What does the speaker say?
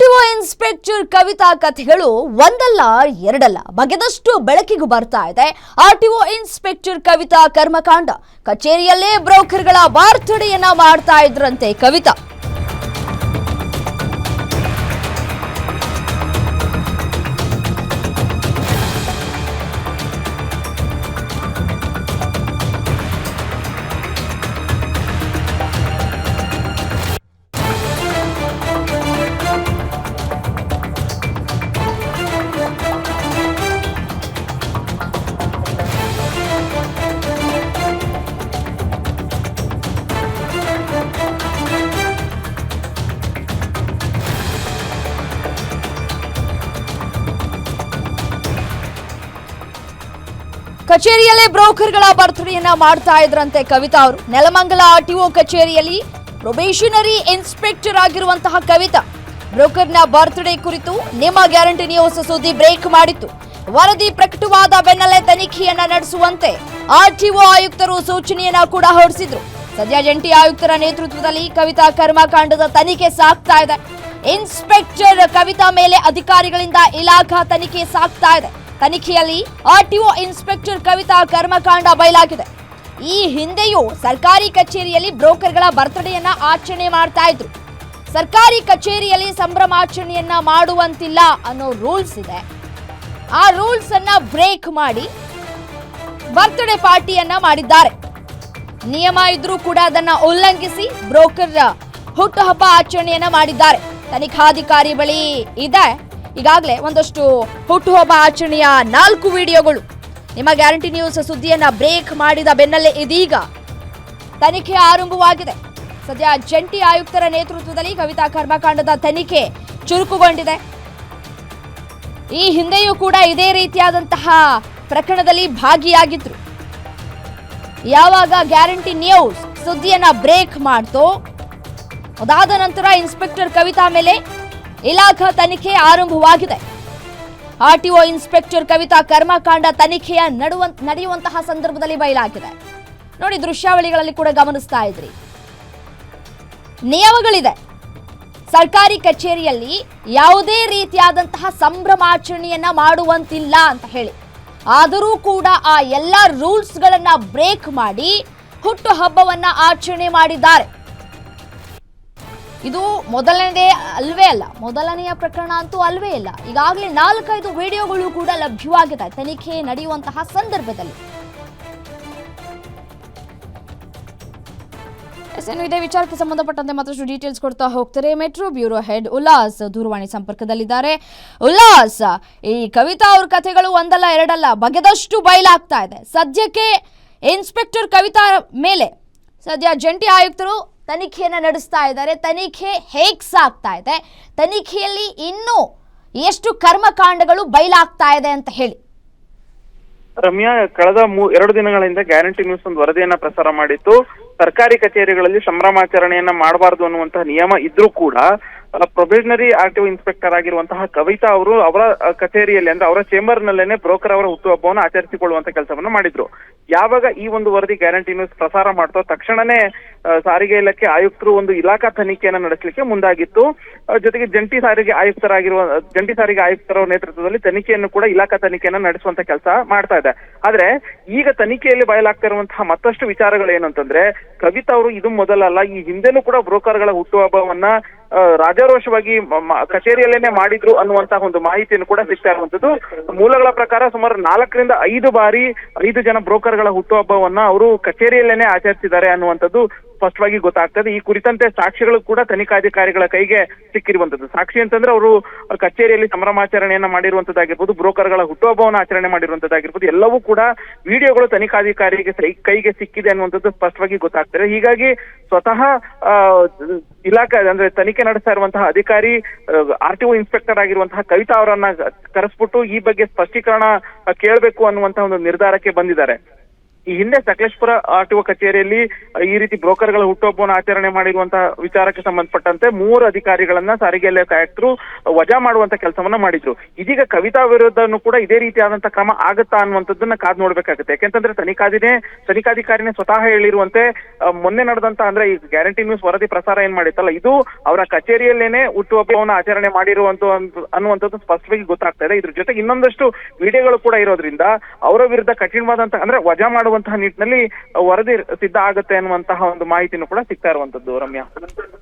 RTO inspector Kavita ಕಥೆಗಳು ಒಂದಲ್ಲ ಎರಡಲ್ಲ ಬಗೆದಷ್ಟು ಬೆಳಕಿಗೆ ಬರ್ತಾ ಇದೆ. ಆರ್ಟಿಒ ಇನ್ಸ್ಪೆಕ್ಟರ್ ಕವಿತಾ ಕರ್ಮಕಾಂಡ. ಕಚೇರಿಯಲ್ಲೇ ಬ್ರೋಕರ್ಗಳ ಬಾರ್ತಡೆಯನ್ನ ಮಾಡ್ತಾ ಇದ್ರಂತೆ ಕವಿತಾ. ಕಚೇರಿಯಲ್ಲೇ ಬ್ರೋಕರ್ಗಳ ಬರ್ತ್ಡೇಯನ್ನ ಮಾಡ್ತಾ ಇದ್ರಂತೆ ಕವಿತಾ ಅವರು. ನೆಲಮಂಗಲ ಆರ್ಟಿಒ ಕಚೇರಿಯಲ್ಲಿ ಪ್ರೊಬೇಷನರಿ ಇನ್ಸ್ಪೆಕ್ಟರ್ ಆಗಿರುವಂತಹ ಕವಿತಾ ಬ್ರೋಕರ್ನ ಬರ್ತ್ಡೇ ಕುರಿತು ನಿಮ್ಮ ಗ್ಯಾರಂಟಿ ನ್ಯೂಸ್ ಸುದ್ದಿ ಬ್ರೇಕ್ ಮಾಡಿತ್ತು. ವರದಿ ಪ್ರಕಟವಾದ ಬೆನ್ನಲ್ಲೇ ತನಿಖೆಯನ್ನ ನಡೆಸುವಂತೆ ಆರ್ಟಿಒ ಆಯುಕ್ತರು ಸೂಚನೆಯನ್ನ ಕೂಡ ಹೊರಡಿಸಿದ್ರು. ಸದ್ಯ ಜಂಟಿ ಆಯುಕ್ತರ ನೇತೃತ್ವದಲ್ಲಿ ಕವಿತಾ ಕರ್ಮಕಾಂಡದ ತನಿಖೆ ಸಾಗ್ತಾ ಇದೆ. ಇನ್ಸ್ಪೆಕ್ಟರ್ ಕವಿತಾ ಮೇಲೆ ಅಧಿಕಾರಿಗಳಿಂದ ಇಲಾಖಾ ತನಿಖೆ ಸಾಗ್ತಾ ಇದೆ. ತನಿಖೆಯಲ್ಲಿ ಆರ್ಟಿಒ ಇನ್ಸ್ಪೆಕ್ಟರ್ ಕವಿತಾ ಕರ್ಮಕಾಂಡ ಬಯಲಾಗಿದೆ. ಈ ಹಿಂದೆಯೂ ಸರ್ಕಾರಿ ಕಚೇರಿಯಲ್ಲಿ ಬ್ರೋಕರ್ಗಳ ಬರ್ತ್ಡೇಯನ್ನ ಆಚರಣೆ ಮಾಡ್ತಾ ಇದ್ರು. ಸರ್ಕಾರಿ ಕಚೇರಿಯಲ್ಲಿ ಸಂಭ್ರಮಾಚರಣೆಯನ್ನ ಮಾಡುವಂತಿಲ್ಲ ಅನ್ನೋ ರೂಲ್ಸ್ ಇದೆ. ಆ ರೂಲ್ಸ್ ಅನ್ನ ಬ್ರೇಕ್ ಮಾಡಿ ಬರ್ತ್ಡೇ ಪಾರ್ಟಿಯನ್ನ ಮಾಡಿದ್ದಾರೆ. ನಿಯಮ ಇದ್ರೂ ಕೂಡ ಅದನ್ನ ಉಲ್ಲಂಘಿಸಿ ಬ್ರೋಕರ್ ಹುಟ್ಟುಹಬ್ಬ ಆಚರಣೆಯನ್ನ ಮಾಡಿದ್ದಾರೆ. ತನಿಖಾಧಿಕಾರಿ ಬಳಿ ಇದೆ ಈಗಾಗಲೇ ಒಂದಷ್ಟು ಹುಟ್ಟುಹಬ್ಬ ಆಚರಣೆಯ 4 ವಿಡಿಯೋಗಳು. ನಿಮ್ಮ ಗ್ಯಾರಂಟಿ ನ್ಯೂಸ್ ಸುದ್ದಿಯನ್ನ ಬ್ರೇಕ್ ಮಾಡಿದ ಬೆನ್ನಲ್ಲೇ ಇದೀಗ ತನಿಖೆ ಆರಂಭವಾಗಿದೆ. ಸದ್ಯ ಜಂಟಿ ಆಯುಕ್ತರ ನೇತೃತ್ವದಲ್ಲಿ ಕವಿತಾ ಕರ್ಮಕಾಂಡದ ತನಿಖೆ ಚುರುಕುಗೊಂಡಿದೆ. ಈ ಹಿಂದೆಯೂ ಕೂಡ ಇದೇ ರೀತಿಯಾದಂತಹ ಪ್ರಕರಣದಲ್ಲಿ ಭಾಗಿಯಾಗಿದ್ರು. ಯಾವಾಗ ಗ್ಯಾರಂಟಿ ನ್ಯೂಸ್ ಸುದ್ದಿಯನ್ನ ಬ್ರೇಕ್ ಮಾಡ್ತೋ ಅದಾದ ನಂತರ ಇನ್ಸ್ಪೆಕ್ಟರ್ ಕವಿತಾ ಮೇಲೆ ಇಲಾಖಾ ತನಿಖೆ ಆರಂಭವಾಗಿದೆ. ಆರ್ಟಿಒ ಇನ್ಸ್ಪೆಕ್ಟರ್ ಕವಿತಾ ಕರ್ಮಕಾಂಡ ತನಿಖೆಯ ನಡೆಯುವಂತಹ ಸಂದರ್ಭದಲ್ಲಿ ಬಯಲಾಗಿದೆ. ನೋಡಿ, ದೃಶ್ಯಾವಳಿಗಳಲ್ಲಿ ಕೂಡ ಗಮನಿಸ್ತಾ ಇದ್ರಿ. ನಿಯಮಗಳಿದೆ. ಸರ್ಕಾರಿ ಕಚೇರಿಯಲ್ಲಿ ಯಾವುದೇ ರೀತಿಯಾದಂತಹ ಸಂಭ್ರಮಾಚರಣೆಯನ್ನ ಮಾಡುವಂತಿಲ್ಲ ಅಂತ ಹೇಳಿ, ಆದರೂ ಕೂಡ ಆ ಎಲ್ಲ ರೂಲ್ಸ್ಗಳನ್ನ ಬ್ರೇಕ್ ಮಾಡಿ ಹುಟ್ಟು ಹಬ್ಬವನ್ನ ಆಚರಣೆ ಮಾಡಿದ್ದಾರೆ. ಇದು ಮೊದಲನೆಯ ಪ್ರಕರಣ ಅಂತೂ ಅಲ್ವೇ ಅಲ್ಲ. ಈಗಾಗಲೇ 4-5 ವಿಡಿಯೋಗಳು ಕೂಡ ಲಭ್ಯವಾಗಿದೆ ತನಿಖೆ ನಡೆಯುವಂತಹ ಸಂದರ್ಭದಲ್ಲಿ. ಇದೇ ವಿಚಾರಕ್ಕೆ ಸಂಬಂಧಪಟ್ಟಂತೆ ಮತ್ತಷ್ಟು ಡೀಟೇಲ್ಸ್ ಕೊಡ್ತಾ ಹೋಗ್ತಾರೆ ಮೆಟ್ರೋ ಬ್ಯೂರೋ ಹೆಡ್ ಉಲ್ಲಾಸ್ ದೂರವಾಣಿ ಸಂಪರ್ಕದಲ್ಲಿದ್ದಾರೆ. ಉಲ್ಲಾಸ್, ಈ ಕವಿತಾ ಅವ್ರ ಕಥೆಗಳು ಒಂದಲ್ಲ ಎರಡಲ್ಲ ಬಗೆದಷ್ಟು ಬಯಲಾಗ್ತಾ ಇದೆ. ಸದ್ಯಕ್ಕೆ ಇನ್ಸ್ಪೆಕ್ಟರ್ ಕವಿತಾ ಮೇಲೆ ಸದ್ಯ ಜಂಟಿ ಆಯುಕ್ತರು ತನಿಖೆಯನ್ನ ನಡೆಸ್ತಾ ಇದ್ದಾರೆ. ತನಿಖೆ ಹೇಗ್ ಸಾಗ್ತಾ ಇದೆ? ತನಿಖೆಯಲ್ಲಿ ಇನ್ನೂ ಎಷ್ಟು ಕರ್ಮಕಾಂಡಗಳು ಬಯಲಾಗ್ತಾ ಇದೆ ಅಂತ ಹೇಳಿ. ರಮ್ಯಾ, ಕಳೆದ 2 ದಿನಗಳಿಂದ ಗ್ಯಾರಂಟಿ ನ್ಯೂಸ್ ಒಂದು ವರದಿಯನ್ನ ಪ್ರಸಾರ ಮಾಡಿತ್ತು. ಸರ್ಕಾರಿ ಕಚೇರಿಗಳಲ್ಲಿ ಸಂಭ್ರಮಾಚರಣೆಯನ್ನ ಮಾಡಬಾರದು ಅನ್ನುವಂತಹ ನಿಯಮ ಇದ್ರೂ ಕೂಡ ಪ್ರೊಬೇಷನರಿ ಆರ್ಟಿಒ ಇನ್ಸ್ಪೆಕ್ಟರ್ ಆಗಿರುವಂತಹ ಕವಿತಾ ಅವರು ಅವರ ಕಚೇರಿಯಲ್ಲಿ ಅಂದ್ರೆ ಅವರ ಚೇಂಬರ್ ನಲ್ಲೇನೆ ಬ್ರೋಕರ್ ಅವರ ಹುಟ್ಟುಹಬ್ಬವನ್ನು ಆಚರಿಸಿಕೊಳ್ಳುವಂತ ಕೆಲಸವನ್ನ ಮಾಡಿದ್ರು. ಯಾವಾಗ ಈ ಒಂದು ವರದಿ ಗ್ಯಾರಂಟಿ ನ್ಯೂಸ್ ಪ್ರಸಾರ ಮಾಡ್ತೋ ತಕ್ಷಣನೇ ಸಾರಿಗೆ ಇಲಾಖೆ ಆಯುಕ್ತರು ಒಂದು ಇಲಾಖಾ ತನಿಖೆಯನ್ನ ನಡೆಸಲಿಕ್ಕೆ ಮುಂದಾಗಿತ್ತು. ಜೊತೆಗೆ ಜಂಟಿ ಸಾರಿಗೆ ಆಯುಕ್ತರ ನೇತೃತ್ವದಲ್ಲಿ ತನಿಖೆಯನ್ನು ಕೂಡ ಇಲಾಖಾ ತನಿಖೆಯನ್ನ ನಡೆಸುವಂತ ಕೆಲಸ ಮಾಡ್ತಾ ಇದೆ. ಆದ್ರೆ ಈಗ ತನಿಖೆಯಲ್ಲಿ ಬಯಲಾಗ್ತಾ ಇರುವಂತಹ ಮತ್ತಷ್ಟು ವಿಚಾರಗಳು ಏನು ಅಂತಂದ್ರೆ, ಕವಿತಾ ಅವರು ಇದು ಮೊದಲಲ್ಲ, ಈ ಹಿಂದೆನೂ ಕೂಡ ಬ್ರೋಕರ್ಗಳ ಹುಟ್ಟುಹಬ್ಬವನ್ನ ರಾಜಾರೋಷವಾಗಿ ಕಚೇರಿಯಲ್ಲೇನೆ ಮಾಡಿದ್ರು ಅನ್ನುವಂತಹ ಒಂದು ಮಾಹಿತಿಯನ್ನು ಕೂಡ ಸಿಗ್ತಾ ಇರುವಂತದ್ದು. ಮೂಲಗಳ ಪ್ರಕಾರ ಸುಮಾರು 4ರಿಂದ 5 ಬಾರಿ 5 ಜನ ಬ್ರೋಕರ್ಗಳ ಹುಟ್ಟುಹಬ್ಬವನ್ನ ಅವರು ಕಚೇರಿಯಲ್ಲೇನೆ ಆಚರಿಸಿದ್ದಾರೆ ಅನ್ನುವಂಥದ್ದು ಸ್ಪಷ್ಟವಾಗಿ ಗೊತ್ತಾಗ್ತದೆ. ಈ ಕುರಿತಂತೆ ಸಾಕ್ಷಿಗಳು ಕೂಡ ತನಿಖಾಧಿಕಾರಿಗಳ ಕೈಗೆ ಸಿಕ್ಕಿರುವಂತದ್ದು. ಸಾಕ್ಷಿ ಅಂತಂದ್ರೆ ಅವರು ಕಚೇರಿಯಲ್ಲಿ ಸಂಭ್ರಮಾಚರಣೆಯನ್ನ ಮಾಡಿರುವಂತದ್ದಾಗಿರ್ಬೋದು, ಬ್ರೋಕರ್ಗಳ ಹುಟ್ಟುಹಬ್ಬವನ್ನು ಆಚರಣೆ ಮಾಡಿರುವಂತದ್ದಾಗಿರ್ಬೋದು, ಎಲ್ಲವೂ ಕೂಡ ವಿಡಿಯೋಗಳು ತನಿಖಾಧಿಕಾರಿಗೆ ಕೈಗೆ ಸಿಕ್ಕಿದೆ ಅನ್ನುವಂಥದ್ದು ಸ್ಪಷ್ಟವಾಗಿ ಗೊತ್ತಾಗ್ತದೆ. ಹೀಗಾಗಿ ಸ್ವತಃ ಇಲಾಖೆ ಅಂದ್ರೆ ತನಿಖೆ ನಡೆಸ್ತಾ ಇರುವಂತಹ ಅಧಿಕಾರಿ ಆರ್ಟಿಒ ಇನ್ಸ್ಪೆಕ್ಟರ್ ಆಗಿರುವಂತಹ ಕವಿತಾ ಅವರನ್ನ ಕರೆಸ್ಬಿಟ್ಟು ಈ ಬಗ್ಗೆ ಸ್ಪಷ್ಟೀಕರಣ ಕೇಳಬೇಕು ಅನ್ನುವಂತಹ ಒಂದು ನಿರ್ಧಾರಕ್ಕೆ ಬಂದಿದ್ದಾರೆ. ಈ ಹಿಂದೆ ಸಕಲೇಶ್ಪುರ ಆರ್ಟಿಒ ಕಚೇರಿಯಲ್ಲಿ ಈ ರೀತಿ ಬ್ರೋಕರ್ಗಳ ಹುಟ್ಟುಹಬ್ಬವನ್ನು ಆಚರಣೆ ಮಾಡಿರುವಂತಹ ವಿಚಾರಕ್ಕೆ ಸಂಬಂಧಪಟ್ಟಂತೆ 3 ಅಧಿಕಾರಿಗಳನ್ನ ಸಾರಿಗೆ ಇಲಾಖೆ ಆಯುಕ್ತರು ವಜಾ ಮಾಡುವಂತ ಕೆಲಸವನ್ನ ಮಾಡಿದ್ರು. ಇದೀಗ ಕವಿತಾ ವಿರುದ್ಧನೂ ಕೂಡ ಇದೇ ರೀತಿಯಾದಂತಹ ಕ್ರಮ ಆಗುತ್ತಾ ಅನ್ನುವಂಥದ್ದನ್ನ ಕಾದ್ ನೋಡ್ಬೇಕಾಗುತ್ತೆ. ಯಾಕೆಂತಂದ್ರೆ ತನಿಖಾಧಿಕಾರಿನೇ ಸ್ವತಃ ಹೇಳಿರುವಂತೆ ಮೊನ್ನೆ ನಡೆದಂತ ಅಂದ್ರೆ ಈ ಗ್ಯಾರಂಟಿ ನ್ಯೂಸ್ ವರದಿ ಪ್ರಸಾರ ಏನ್ ಮಾಡಿತ್ತಲ್ಲ, ಇದು ಅವರ ಕಚೇರಿಯಲ್ಲೇನೆ ಹುಟ್ಟುಹಬ್ಬವನ್ನು ಆಚರಣೆ ಮಾಡಿರುವಂತ ಅನ್ನುವಂಥದ್ದು ಸ್ಪಷ್ಟವಾಗಿ ಗೊತ್ತಾಗ್ತಾ ಇದೆ. ಇದ್ರ ಜೊತೆಗೆ ಇನ್ನೊಂದಷ್ಟು ವಿಡಿಯೋಗಳು ಕೂಡ ಇರೋದ್ರಿಂದ ಅವರ ವಿರುದ್ಧ ಕಠಿಣವಾದಂತಹ ಅಂದ್ರೆ ವಜಾ ಮಾಡುವಂತಹ ನಿಟ್ಟಿನಲ್ಲಿ ವರದಿ ಸಿದ್ಧ ಆಗುತ್ತೆ ಅನ್ನುವಂತಹ ಒಂದು ಮಾಹಿತಿನೂ ಕೂಡ ಸಿಗ್ತಾ ಇರುವಂತದ್ದು ರಮ್ಯಾ.